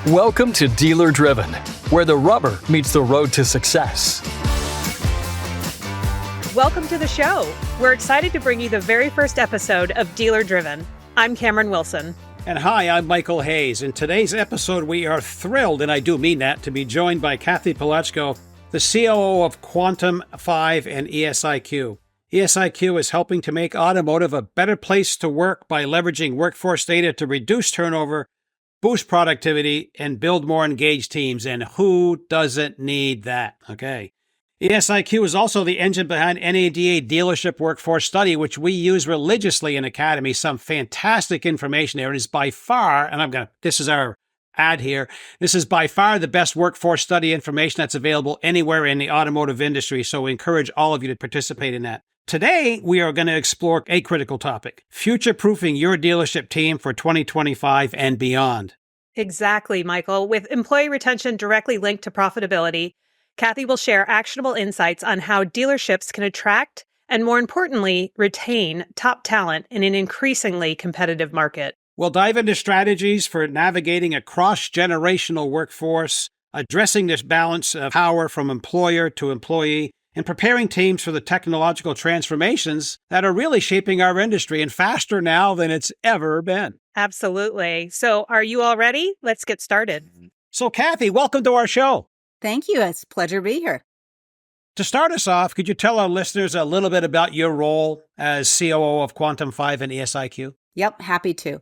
Welcome to Dealer Driven, where the rubber meets the road to success. Welcome to the show. We're excited to bring you the very first episode of Dealer Driven. I'm Cameron Wilson. And hi, I'm Michael Hayes. In today's episode, we are thrilled, and I do mean that, to be joined by Cathy Palochko, the COO of Quantum 5 and ESIQ. ESIQ is helping to make automotive a better place to work by leveraging workforce data to reduce turnover, boost productivity, and build more engaged teams. And who doesn't need that? Okay. ESIQ is also the engine behind NADA Dealership Workforce Study, which we use religiously in Academy. Some fantastic information there. It is by far, and this is our ad here, this is by far the best workforce study information that's available anywhere in the automotive industry. So we encourage all of you to participate in that. Today, we are going to explore a critical topic, future-proofing your dealership team for 2025 and beyond. Exactly, Michael. With employee retention directly linked to profitability, Cathy will share actionable insights on how dealerships can attract and, more importantly, retain top talent in an increasingly competitive market. We'll dive into strategies for navigating a cross-generational workforce, addressing this balance of power from employer to employee, and preparing teams for the technological transformations that are really shaping our industry and faster now than it's ever been. Absolutely. So are you all ready? Let's get started. So Cathy, welcome to our show. Thank you. It's a pleasure to be here. To start us off, could you tell our listeners a little bit about your role as COO of Quantum 5 and ESIQ? Yep, happy to.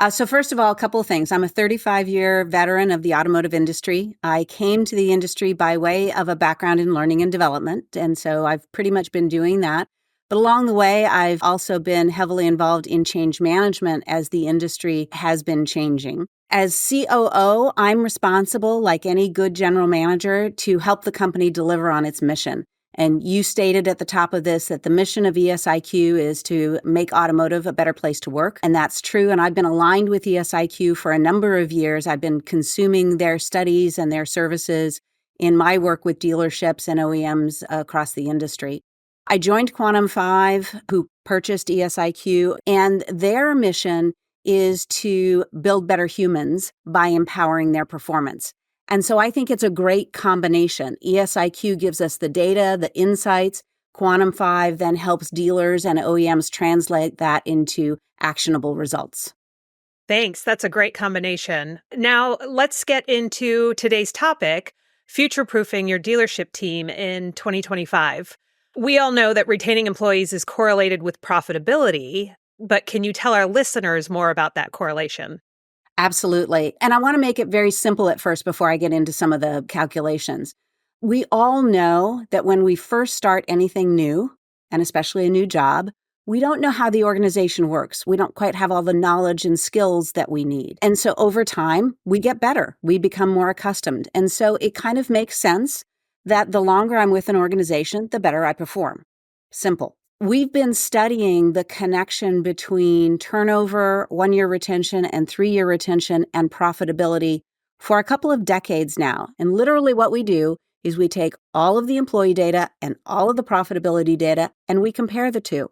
So first of all, a couple of things. I'm a 35-year veteran of the automotive industry. I came to the industry by way of a background in learning and development, and so I've pretty much been doing that. But along the way, I've also been heavily involved in change management as the industry has been changing. As COO, I'm responsible, like any good general manager, to help the company deliver on its mission. And you stated at the top of this that the mission of ESIQ is to make automotive a better place to work. And that's true. And I've been aligned with ESIQ for a number of years. I've been consuming their studies and their services in my work with dealerships and OEMs across the industry. I joined Quantum 5, who purchased ESIQ, and their mission is to build better humans by empowering their performance. And so I think it's a great combination. ESIQ gives us the data, the insights. Quantum 5 then helps dealers and OEMs translate that into actionable results. Thanks. That's a great combination. Now, let's get into today's topic, future-proofing your dealership team in 2025. We all know that retaining employees is correlated with profitability, but can you tell our listeners more about that correlation? Absolutely. And I want to make it very simple at first before I get into some of the calculations. We all know that when we first start anything new, and especially a new job, we don't know how the organization works. We don't quite have all the knowledge and skills that we need. And so over time, we get better. We become more accustomed. And so it kind of makes sense that the longer I'm with an organization, the better I perform. Simple. We've been studying the connection between turnover, 1-year retention, and 3-year retention and profitability for a couple of decades now. And literally what we do is we take all of the employee data and all of the profitability data, and we compare the two.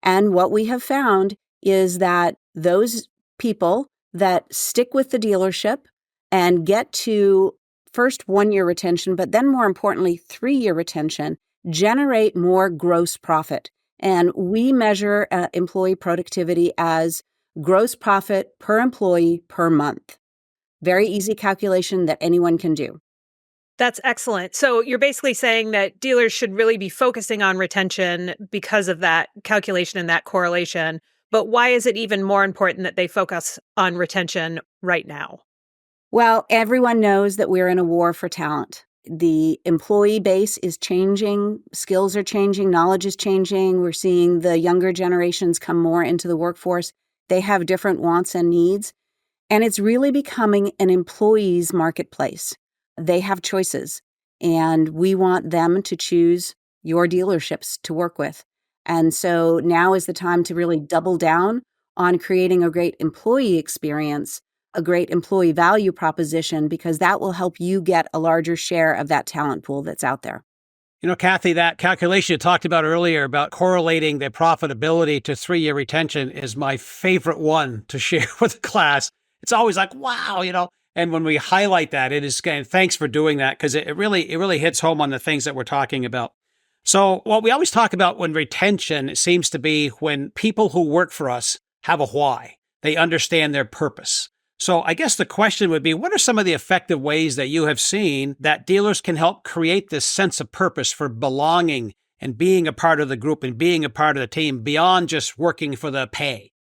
And what we have found is that those people that stick with the dealership and get to first 1-year retention, but then more importantly, 3-year retention, generate more gross profit. And we measure employee productivity as gross profit per employee per month. Very easy calculation that anyone can do. That's excellent. So you're basically saying that dealers should really be focusing on retention because of that calculation and that correlation. But why is it even more important that they focus on retention right now? Well, everyone knows that we're in a war for talent. The employee base is changing, skills are changing, knowledge is changing. We're seeing the younger generations come more into the workforce. They have different wants and needs, and it's really becoming an employee's marketplace. They have choices, and we want them to choose your dealerships to work with. And so now is the time to really double down on creating a great employee experience, a great employee value proposition, because that will help you get a larger share of that talent pool that's out there. You know, Cathy, that calculation you talked about earlier about correlating the profitability to 3-year retention is my favorite one to share with the class. It's always like, wow, And when we highlight that, it is, and thanks for doing that, because it really hits home on the things that we're talking about. So what we always talk about when retention seems to be when people who work for us have a why. They understand their purpose. So I guess the question would be, what are some of the effective ways that you have seen that dealers can help create this sense of purpose for belonging and being a part of the group and being a part of the team beyond just working for the pay?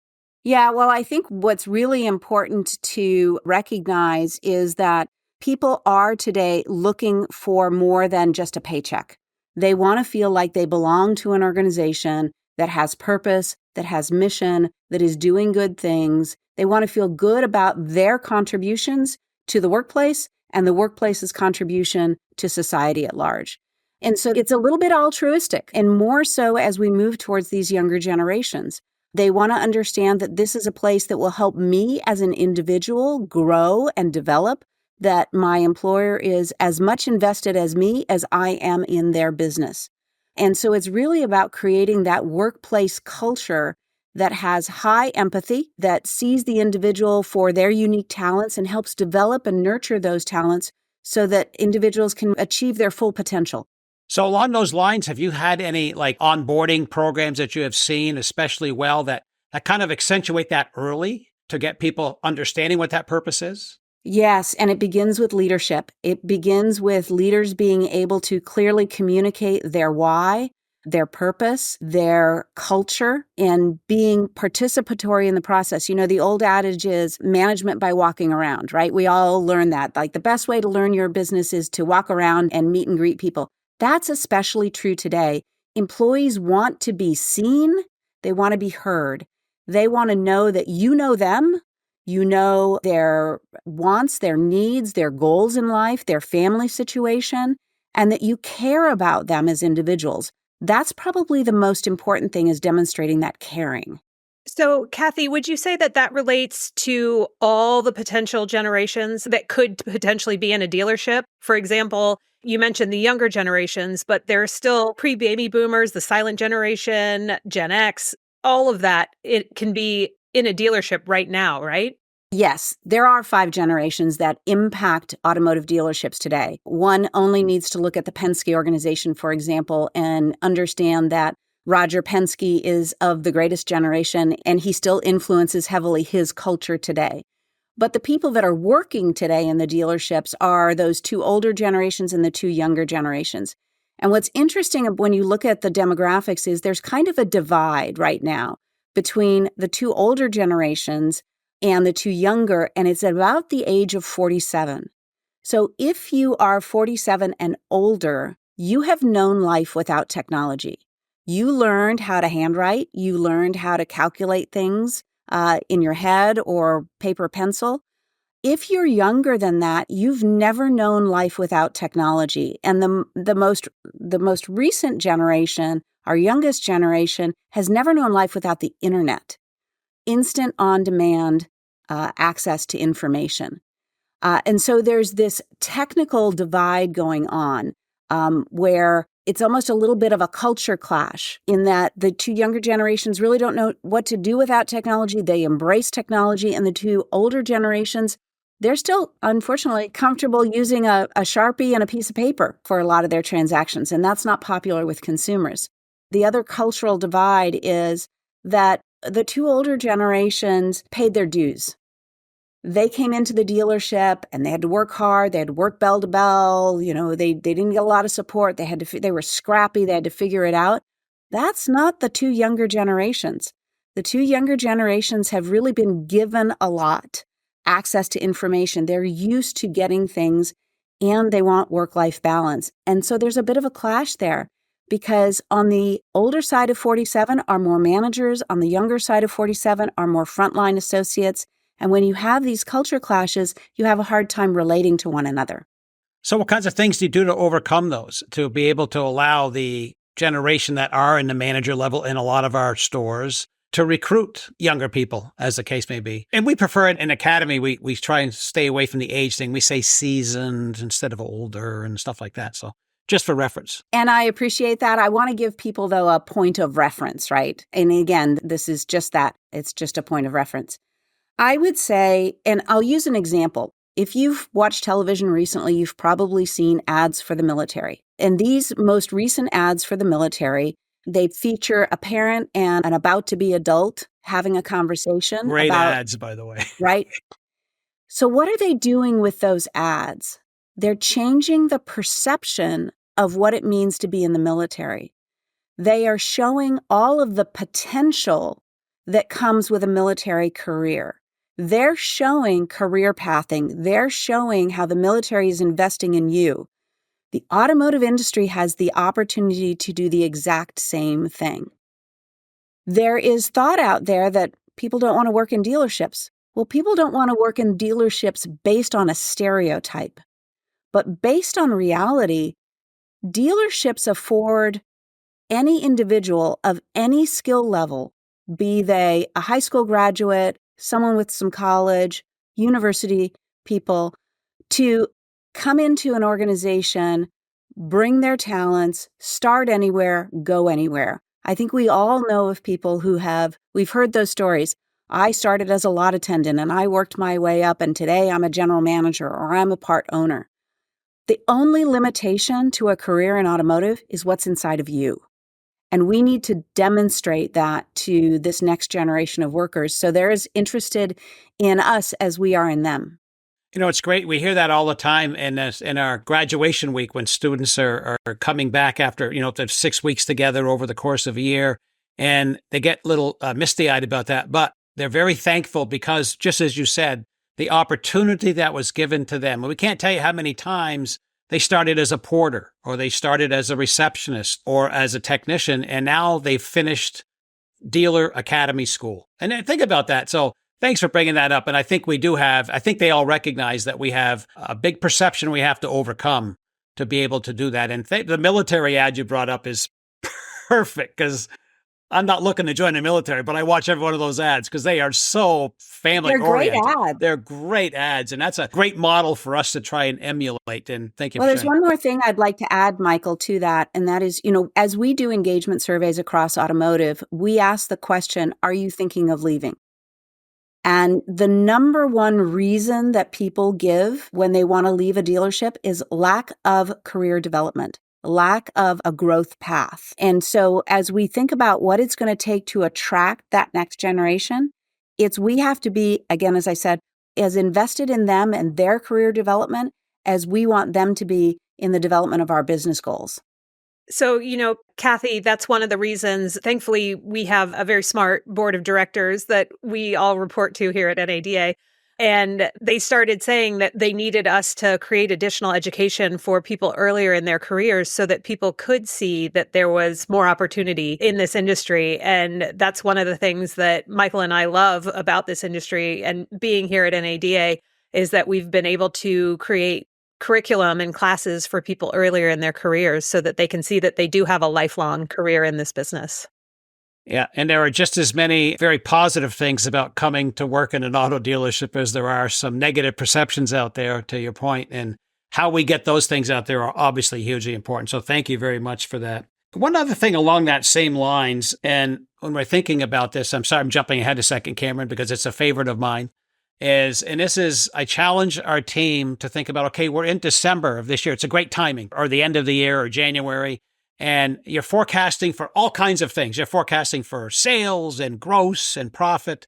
Yeah, well, I think what's really important to recognize is that people are today looking for more than just a paycheck. They want to feel like they belong to an organization that has purpose, that has mission, that is doing good things. They want to feel good about their contributions to the workplace and the workplace's contribution to society at large. And so it's a little bit altruistic, and more so as we move towards these younger generations. They want to understand that this is a place that will help me as an individual grow and develop, that my employer is as much invested as me as I am in their business. And so it's really about creating that workplace culture that has high empathy, that sees the individual for their unique talents and helps develop and nurture those talents so that individuals can achieve their full potential. So along those lines, have you had any like onboarding programs that you have seen especially well that kind of accentuate that early to get people understanding what that purpose is? Yes, and it begins with leadership. It begins with leaders being able to clearly communicate their why, their purpose, their culture, and being participatory in the process. You know, the old adage is management by walking around, right? We all learn that. Like the best way to learn your business is to walk around and meet and greet people. That's especially true today. Employees want to be seen. They want to be heard. They want to know that you know them. You know their wants, their needs, their goals in life, their family situation, and that you care about them as individuals. That's probably the most important thing, is demonstrating that caring. So, Cathy, would you say that that relates to all the potential generations that could potentially be in a dealership? For example, you mentioned the younger generations, but there are still pre-baby boomers, the silent generation, Gen X, all of that. It can be in a dealership right now, right? Yes, there are 5 generations that impact automotive dealerships today. One only needs to look at the Penske organization, for example, and understand that Roger Penske is of the greatest generation, and he still influences heavily his culture today. But the people that are working today in the dealerships are those 2 older generations and the 2 younger generations. And what's interesting when you look at the demographics is there's kind of a divide right now between the 2 older generations and the 2 younger, and it's about the age of 47. So if you are 47 and older, you have known life without technology. You learned how to handwrite. You learned how to calculate things in your head or paper pencil. If you're younger than that, you've never known life without technology. And the most recent generation, our youngest generation, has never known life without the internet. Instant on-demand access to information. And so there's this technical divide going on where it's almost a little bit of a culture clash in that the 2 younger generations really don't know what to do without technology. They embrace technology, and the 2 older generations, they're still, unfortunately, comfortable using a Sharpie and a piece of paper for a lot of their transactions, and that's not popular with consumers. The other cultural divide is that the 2 older generations paid their dues. They came into the dealership and they had to work hard. They had to work bell to bell. You know, they didn't get a lot of support. They were scrappy. They had to figure it out. That's not the 2 younger generations. The 2 younger generations have really been given a lot, access to information. They're used to getting things, and they want work-life balance. And so there's a bit of a clash there, because on the older side of 47 are more managers. On the younger side of 47 are more frontline associates. And when you have these culture clashes, you have a hard time relating to one another. So what kinds of things do you do to overcome those, to be able to allow the generation that are in the manager level in a lot of our stores to recruit younger people, as the case may be? And we prefer it in Academy. We try and stay away from the age thing. We say seasoned instead of older and stuff like that. So just for reference. And I appreciate that. I want to give people, though, a point of reference, right? And again, this is just that. It's just a point of reference. I would say, and I'll use an example. If you've watched television recently, you've probably seen ads for the military. And these most recent ads for the military, they feature a parent and an about-to-be adult having a conversation Great about, ads, by the way. right? So what are they doing with those ads? They're changing the perception of what it means to be in the military. They are showing all of the potential that comes with a military career. They're showing career pathing. They're showing how the military is investing in you. The automotive industry has the opportunity to do the exact same thing. There is thought out there that people don't want to work in dealerships. Well, people don't want to work in dealerships based on a stereotype, but based on reality. Dealerships afford any individual of any skill level, be they a high school graduate, someone with some college, university people, to come into an organization, bring their talents, start anywhere, go anywhere. I think we all know of people we've heard those stories. I started as a lot attendant and I worked my way up and today I'm a general manager or I'm a part owner. The only limitation to a career in automotive is what's inside of you. And we need to demonstrate that to this next generation of workers so they're as interested in us as we are in them. It's great. We hear that all the time in our graduation week when students are coming back after, the 6 weeks together over the course of a year, and they get a little misty-eyed about that. But they're very thankful because, just as you said, the opportunity that was given to them. We can't tell you how many times they started as a porter or they started as a receptionist or as a technician, and now they've finished dealer academy school. And then think about that. So thanks for bringing that up. And I think I think they all recognize that we have a big perception we have to overcome to be able to do that. And the military ad you brought up is perfect because I'm not looking to join the military, but I watch every one of those ads because they are so family oriented. They're great ads. They're great ads. And that's a great model for us to try and emulate. And thank you for Well, there's sharing. one more thing I'd like to add, Michael, to that. And that is, as we do engagement surveys across automotive, we ask the question, are you thinking of leaving? And the number one reason that people give when they want to leave a dealership is lack of career development, lack of a growth path. And so as we think about what it's going to take to attract that next generation, we have to be, again, as I said, as invested in them and their career development as we want them to be in the development of our business goals. So, Cathy, that's one of the reasons. Thankfully, we have a very smart board of directors that we all report to here at NADA. And they started saying that they needed us to create additional education for people earlier in their careers so that people could see that there was more opportunity in this industry. And that's one of the things that Michael and I love about this industry and being here at NADA is that we've been able to create curriculum and classes for people earlier in their careers so that they can see that they do have a lifelong career in this business. Yeah, and there are just as many very positive things about coming to work in an auto dealership as there are some negative perceptions out there, to your point. And how we get those things out there are obviously hugely important. So thank you very much for that. One other thing along that same lines, and when we're thinking about this, I'm sorry I'm jumping ahead a second, Cameron, because it's a favorite of mine, I challenge our team to think about, okay, we're in December of this year. It's a great timing, or the end of the year or January. And you're forecasting for all kinds of things. You're forecasting for sales and gross and profit.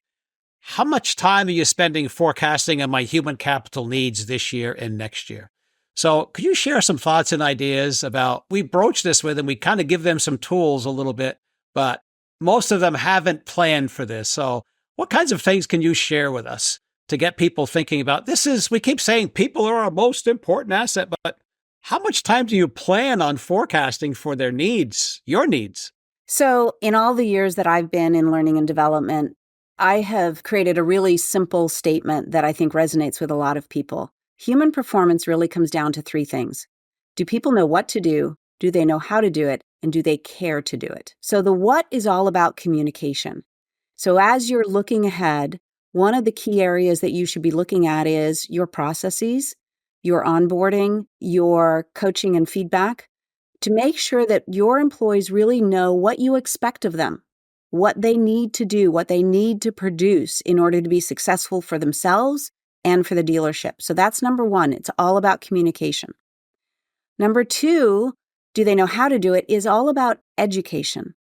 How much time are you spending forecasting on my human capital needs this year and next year? So could you share some thoughts and ideas about, we broach this with them, we kind of give them some tools a little bit, but most of them haven't planned for this. So what kinds of things can you share with us to get people thinking about we keep saying people are our most important asset, but how much time do you plan on forecasting for their needs, your needs? So in all the years that I've been in learning and development, I have created a really simple statement that I think resonates with a lot of people. Human performance really comes down to three things. Do people know what to do? Do they know how to do it? And do they care to do it? So the what is all about communication. So as you're looking ahead, one of the key areas that you should be looking at is your processes, your onboarding, your coaching and feedback, to make sure that your employees really know what you expect of them, what they need to do, what they need to produce in order to be successful for themselves and for the dealership. So that's number one. It's all about communication. Number two, do they know how to do it, is all about education.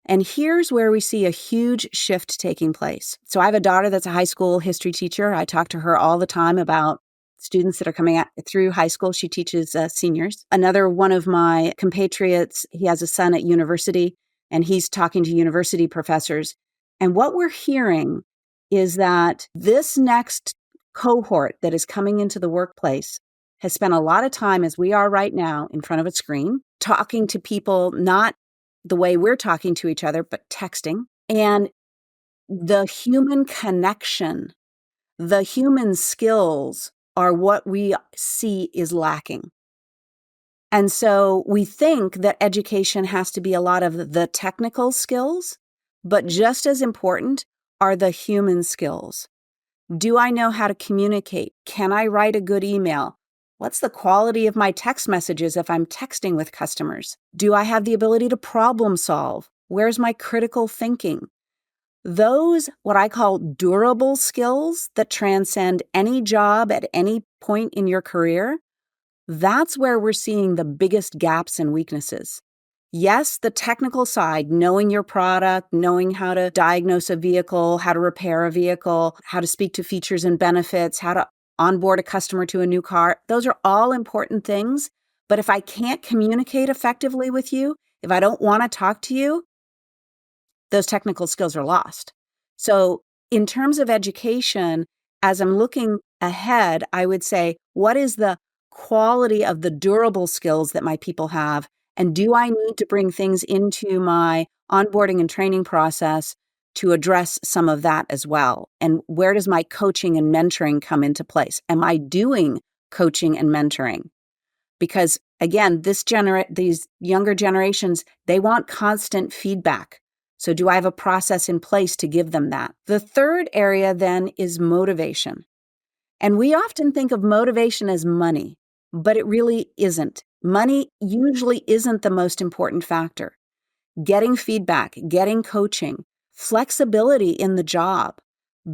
And here's where we see a huge shift taking place. So I have a daughter that's a high school history teacher. I talk to her all the time about students that are coming through high school. She teaches seniors. Another one of my compatriots, he has a son at university, and he's talking to university professors. And what we're hearing is that this next cohort that is coming into the workplace has spent a lot of time, as we are right now, in front of a screen, talking to people, not the way we're talking to each other, but texting. And the human connection, the human skills are what we see is lacking. And so we think that education has to be a lot of the technical skills, but just as important are the human skills. Do I know how to communicate? Can I write a good email? What's the quality of my text messages if I'm texting with customers? Do I have the ability to problem solve? Where's my critical thinking? Those, what I call durable skills that transcend any job at any point in your career, that's where we're seeing the biggest gaps and weaknesses. Yes, the technical side, knowing your product, knowing how to diagnose a vehicle, how to repair a vehicle, how to speak to features and benefits, how to onboard a customer to a new car. Those are all important things. But if I can't communicate effectively with you, if I don't want to talk to you, those technical skills are lost. So in terms of education, as I'm looking ahead, I would say, what is the quality of the durable skills that my people have? And do I need to bring things into my onboarding and training process to address some of that as well? And where does my coaching and mentoring come into place? Am I doing coaching and mentoring? Because again, these younger generations, they want constant feedback. So do I have a process in place to give them that? The third area then is motivation. And we often think of motivation as money, but it really isn't. Money usually isn't the most important factor. Getting feedback, getting coaching, flexibility in the job,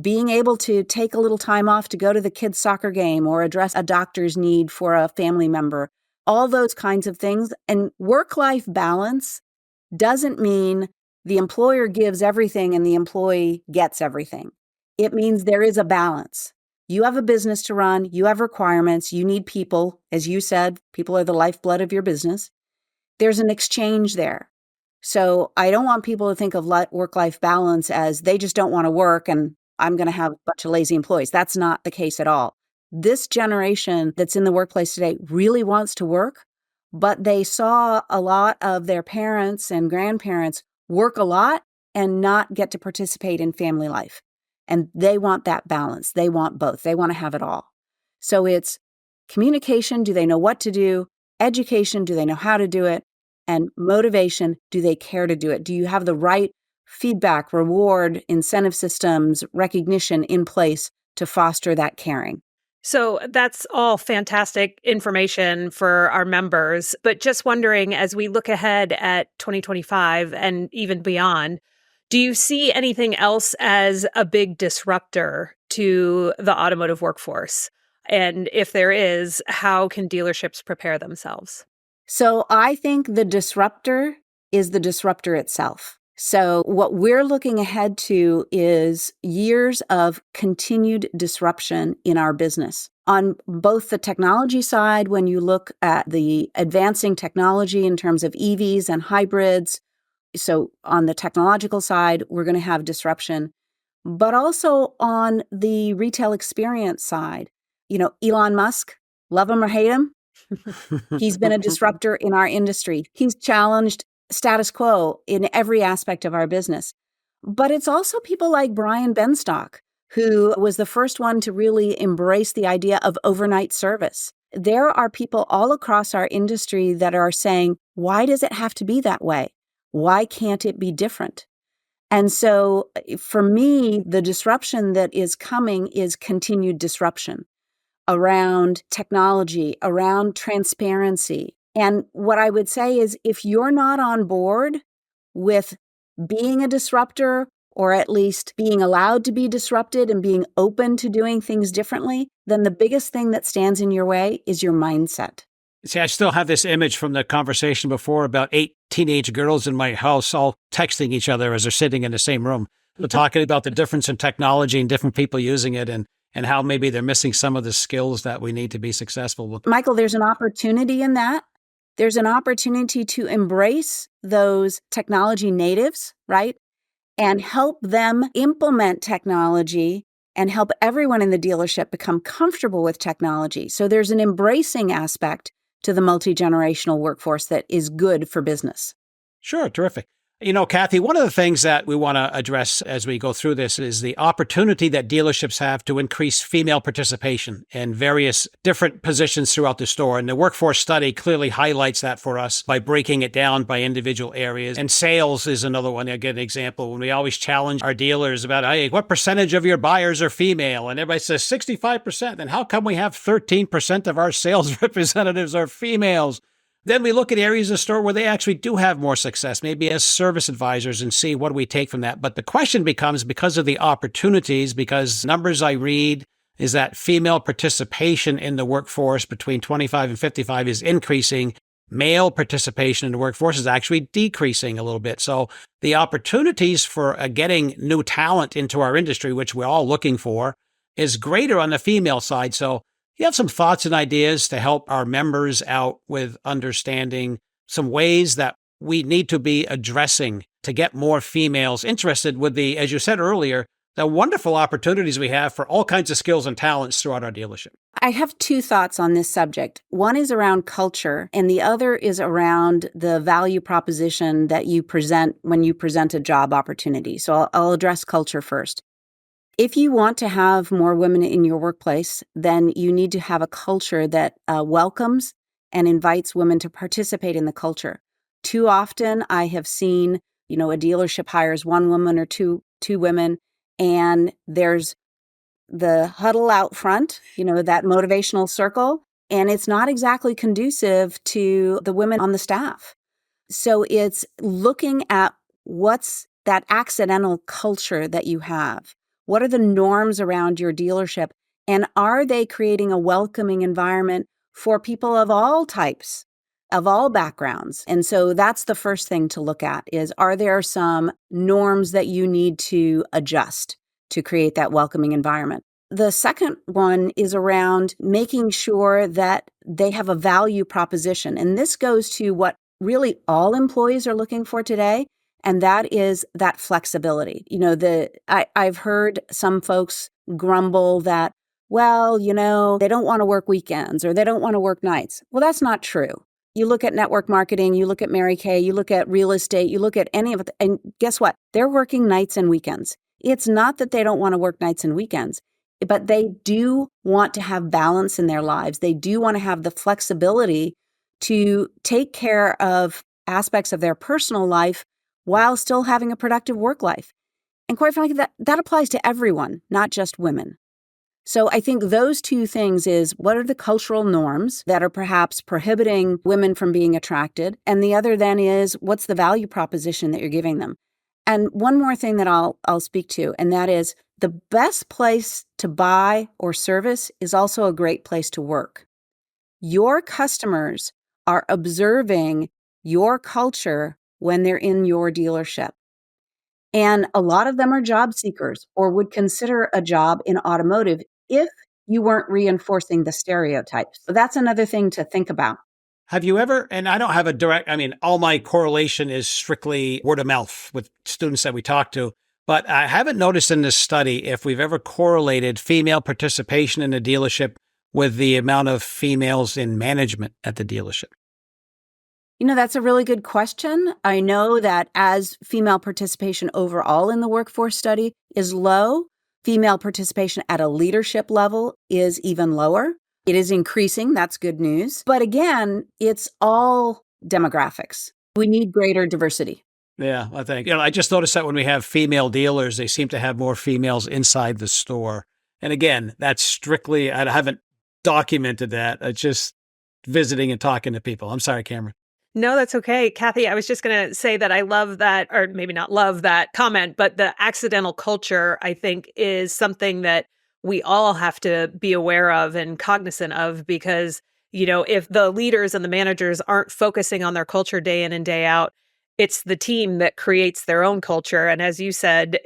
being able to take a little time off to go to the kids' soccer game or address a doctor's need for a family member, all those kinds of things. And work-life balance doesn't mean the employer gives everything and the employee gets everything. It means there is a balance. You have a business to run, you have requirements, you need people. As you said, people are the lifeblood of your business. There's an exchange there. So I don't want people to think of work-life balance as they just don't want to work and I'm going to have a bunch of lazy employees. That's not the case at all. This generation that's in the workplace today really wants to work, but they saw a lot of their parents and grandparents work a lot and not get to participate in family life. And they want that balance. They want both. They want to have it all. So it's communication. Do they know what to do? Education. Do they know how to do it? And motivation. Do they care to do it? Do you have the right feedback, reward, incentive systems, recognition in place to foster that caring? So that's all fantastic information for our members. But just wondering, as we look ahead at 2025 and even beyond, do you see anything else as a big disruptor to the automotive workforce? And if there is, how can dealerships prepare themselves? So I think the disruptor is the disruptor itself. So what we're looking ahead to is years of continued disruption in our business. On both the technology side, when you look at the advancing technology in terms of EVs and hybrids, so on the technological side, we're going to have disruption, but also on the retail experience side. You know, Elon Musk, love him or hate him, he's been a disruptor in our industry. He's challenged status quo in every aspect of our business. But it's also people like Brian Benstock, who was the first one to really embrace the idea of overnight service. There are people all across our industry that are saying, why does it have to be that way? Why can't it be different? And so for me, the disruption that is coming is continued disruption around technology, around transparency. And what I would say is if you're not on board with being a disruptor or at least being allowed to be disrupted and being open to doing things differently, then the biggest thing that stands in your way is your mindset. See, I still have this image from the conversation before about 8 teenage girls in my house all texting each other as they're sitting in the same room, talking about the difference in technology and different people using it and how maybe they're missing some of the skills that we need to be successful. Michael, there's an opportunity in that. There's an opportunity to embrace those technology natives, right? And help them implement technology and help everyone in the dealership become comfortable with technology. So there's an embracing aspect to the multi-generational workforce that is good for business. Sure, terrific. You know, Cathy, one of the things that we want to address as we go through this is the opportunity that dealerships have to increase female participation in various different positions throughout the store. And the workforce study clearly highlights that for us by breaking it down by individual areas. And sales is another one. I'll get an example when we always challenge our dealers about, hey, what percentage of your buyers are female? And everybody says 65%. Then how come we have 13% of our sales representatives are females? Then we look at areas of the store where they actually do have more success, maybe as service advisors, and see what do we take from that. But the question becomes, because of the opportunities, because numbers I read is that female participation in the workforce between 25 and 55 is increasing. Male participation in the workforce is actually decreasing a little bit. So the opportunities for getting new talent into our industry, which we're all looking for, is greater on the female side. So you have some thoughts and ideas to help our members out with understanding some ways that we need to be addressing to get more females interested with the, as you said earlier, the wonderful opportunities we have for all kinds of skills and talents throughout our dealership. I have two thoughts on this subject. One is around culture, and the other is around the value proposition that you present when you present a job opportunity. So I'll address culture first. If you want to have more women in your workplace, then you need to have a culture that welcomes and invites women to participate in the culture. Too often, I have seen, a dealership hires one woman or two women, and there's the huddle out front, that motivational circle, and it's not exactly conducive to the women on the staff. So it's looking at what's that accidental culture that you have. What are the norms around your dealership? And are they creating a welcoming environment for people of all types, of all backgrounds? And so that's the first thing to look at is, are there some norms that you need to adjust to create that welcoming environment? The second one is around making sure that they have a value proposition. And this goes to what really all employees are looking for today. And that is that flexibility. I've heard some folks grumble that, they don't want to work weekends or they don't want to work nights. Well, that's not true. You look at network marketing, you look at Mary Kay, you look at real estate, you look at any of it, and guess what? They're working nights and weekends. It's not that they don't want to work nights and weekends, but they do want to have balance in their lives. They do want to have the flexibility to take care of aspects of their personal life while still having a productive work life. And quite frankly, that applies to everyone, not just women. So I think those two things is, what are the cultural norms that are perhaps prohibiting women from being attracted? And the other then is, what's the value proposition that you're giving them? And one more thing that I'll speak to, and that is the best place to buy or service is also a great place to work. Your customers are observing your culture when they're in your dealership. And a lot of them are job seekers or would consider a job in automotive if you weren't reinforcing the stereotypes. So that's another thing to think about. Have you ever, and I don't have a direct, all my correlation is strictly word of mouth with students that we talk to, but I haven't noticed in this study if we've ever correlated female participation in a dealership with the amount of females in management at the dealership. That's a really good question. I know that as female participation overall in the workforce study is low, female participation at a leadership level is even lower. It is increasing. That's good news. But again, it's all demographics. We need greater diversity. Yeah, I think. I just noticed that when we have female dealers, they seem to have more females inside the store. And again, that's strictly, I haven't documented that. It's just visiting and talking to people. I'm sorry, Cameron. No, that's okay. Cathy, I was just going to say that I love that, or maybe not love that comment, but the accidental culture, I think, is something that we all have to be aware of and cognizant of because, if the leaders and the managers aren't focusing on their culture day in and day out, it's the team that creates their own culture. And as you said,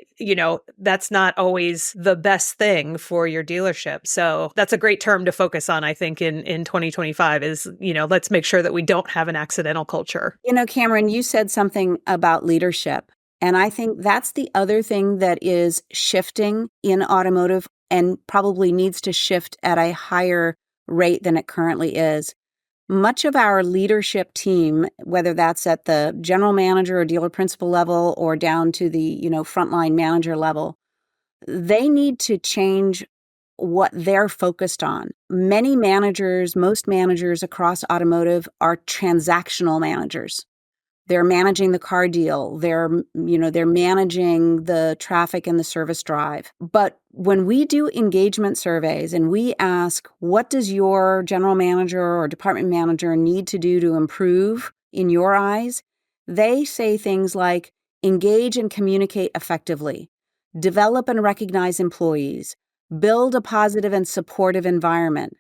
that's not always the best thing for your dealership. So that's a great term to focus on, I think, in 2025 is, let's make sure that we don't have an accidental culture. Cameron, you said something about leadership. And I think that's the other thing that is shifting in automotive and probably needs to shift at a higher rate than it currently is. Much of our leadership team, whether that's at the general manager or dealer principal level or down to the, frontline manager level, they need to change what they're focused on. Most managers across automotive are transactional managers. They're managing the car deal. They're managing the traffic and the service drive. But when we do engagement surveys and we ask, what does your general manager or department manager need to do to improve in your eyes? They say things like, engage and communicate effectively, develop and recognize employees, build a positive and supportive environment,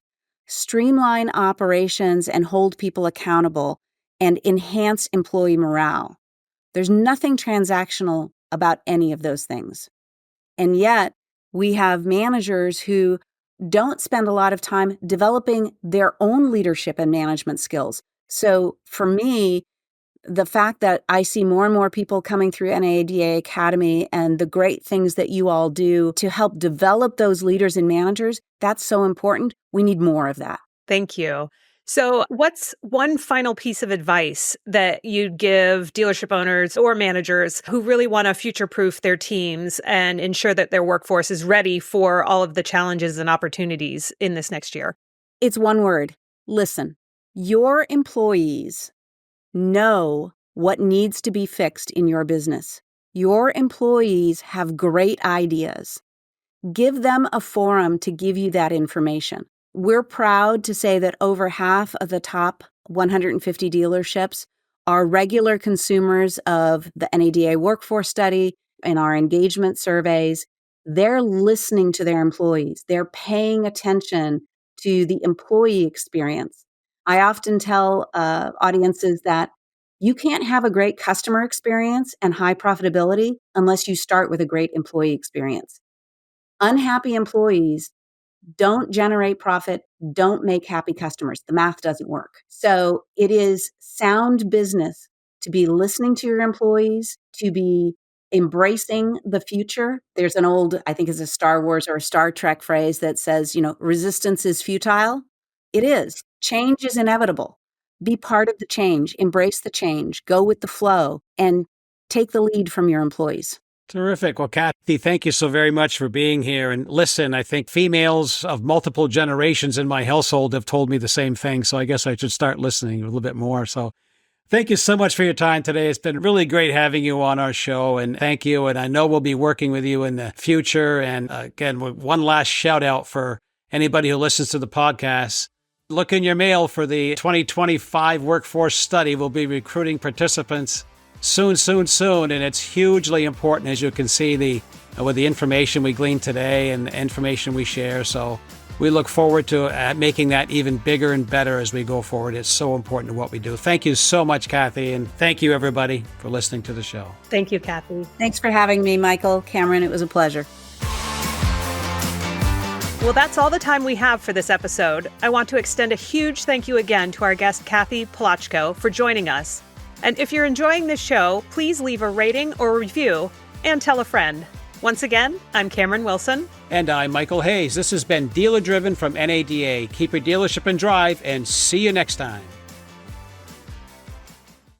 streamline operations and hold people accountable, and enhance employee morale. There's nothing transactional about any of those things. And yet, we have managers who don't spend a lot of time developing their own leadership and management skills. So for me, the fact that I see more and more people coming through NADA Academy and the great things that you all do to help develop those leaders and managers, that's so important. We need more of that. Thank you. So what's one final piece of advice that you'd give dealership owners or managers who really want to future-proof their teams and ensure that their workforce is ready for all of the challenges and opportunities in this next year? It's one word: listen. Your employees know what needs to be fixed in your business. Your employees have great ideas. Give them a forum to give you that information. We're proud to say that over half of the top 150 dealerships are regular consumers of the NADA Workforce Study and our engagement surveys. They're listening to their employees. They're paying attention to the employee experience. I often tell audiences that you can't have a great customer experience and high profitability unless you start with a great employee experience. Unhappy employees don't generate profit, don't make happy customers. The math doesn't work. So it is sound business to be listening to your employees, to be embracing the future. There's an old, I think it's a Star Wars or a Star Trek phrase that says, resistance is futile. It is. Change is inevitable. Be part of the change, embrace the change, go with the flow, and take the lead from your employees. Terrific. Well, Cathy, thank you so very much for being here. And listen, I think females of multiple generations in my household have told me the same thing. So I guess I should start listening a little bit more. So thank you so much for your time today. It's been really great having you on our show. And thank you. And I know we'll be working with you in the future. And again, one last shout out for anybody who listens to the podcast. Look in your mail for the 2025 workforce study. We'll be recruiting participants soon. And it's hugely important, as you can see, with the information we gleaned today and the information we share. So we look forward to making that even bigger and better as we go forward. It's so important to what we do. Thank you so much, Cathy. And thank you, everybody, for listening to the show. Thank you, Cathy. Thanks for having me, Michael. Cameron, it was a pleasure. Well, that's all the time we have for this episode. I want to extend a huge thank you again to our guest, Cathy Palochko, for joining us. And if you're enjoying this show, please leave a rating or review and tell a friend. Once again, I'm Cameron Wilson. And I'm Michael Hayes. This has been Dealer Driven from NADA. Keep your dealership and drive, and see you next time.